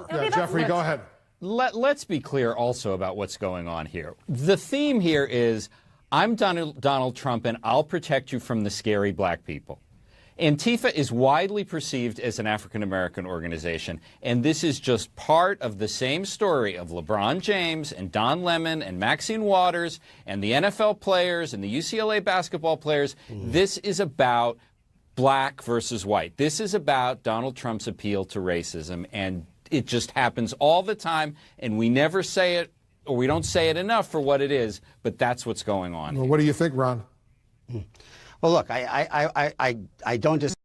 Yeah, Jeffrey, go ahead. Let's be clear also about what's going on here. The theme here is, I'm Donald Trump, and I'll protect you from the scary black people. Antifa is widely perceived as an African-American organization, and this is just part of the same story of LeBron James and Don Lemon and Maxine Waters and the NFL players and the UCLA basketball players. This is about black versus white. This is about Donald Trump's appeal to racism, and it just happens all the time, and we never say it, or we don't say it enough for what it is, but that's what's going on. Well, what do you think, Ron? Well, look, I don't disagree,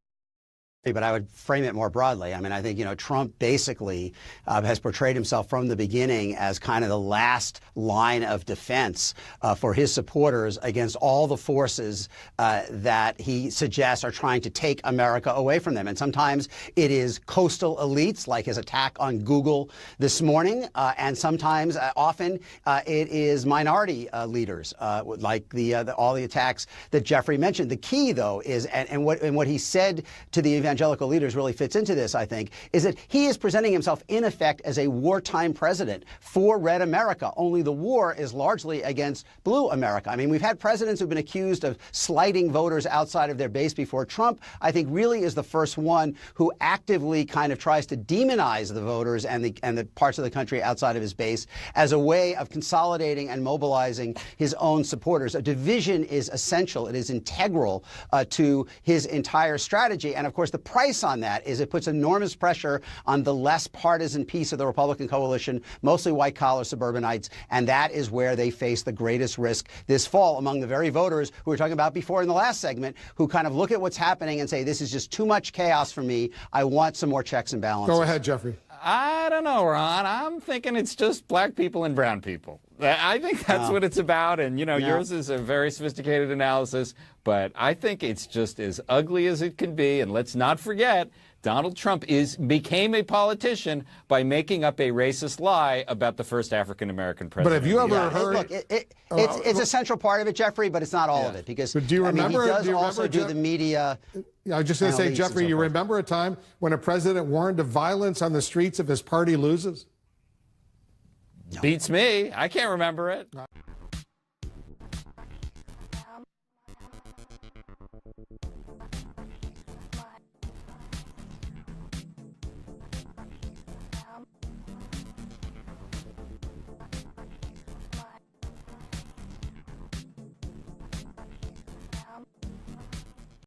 but I would frame it more broadly. I mean, I think, Trump basically has portrayed himself from the beginning as kind of the last line of defense for his supporters against all the forces that he suggests are trying to take America away from them. And sometimes it is coastal elites, like his attack on Google this morning, and sometimes, often, it is minority leaders, like all the attacks that Jeffrey mentioned. The key, though, is, and what he said to the evangelical leaders really fits into this, I think, is that he is presenting himself, in effect, as a wartime president for red America, only the war is largely against blue America. I mean, we've had presidents who've been accused of slighting voters outside of their base before. Trump, I think, really is the first one who actively kind of tries to demonize the voters and the parts of the country outside of his base as a way of consolidating and mobilizing his own supporters. A division is essential. It is integral to his entire strategy. And, of course, the price on that is it puts enormous pressure on the less partisan piece of the Republican coalition, mostly white-collar suburbanites, and that is where they face the greatest risk this fall among the very voters who we were talking about before in the last segment, who kind of look at what's happening and say, this is just too much chaos for me. I want some more checks and balances. Go ahead, Jeffrey. I don't know, Ron. I'm thinking it's just black people and brown people. I think that's what it's about. And, yours is a very sophisticated analysis, but I think it's just as ugly as it can be. And let's not forget, Donald Trump became a politician by making up a racist lie about the first African-American president. But have you ever heard... Look, it's a central part of it, Jeffrey, but it's not all of it. Because but do you remember, he does also do the media... I was just going to say, Jeffrey, you remember a time when a president warned of violence on the streets if his party loses? No. Beats me. I can't remember it.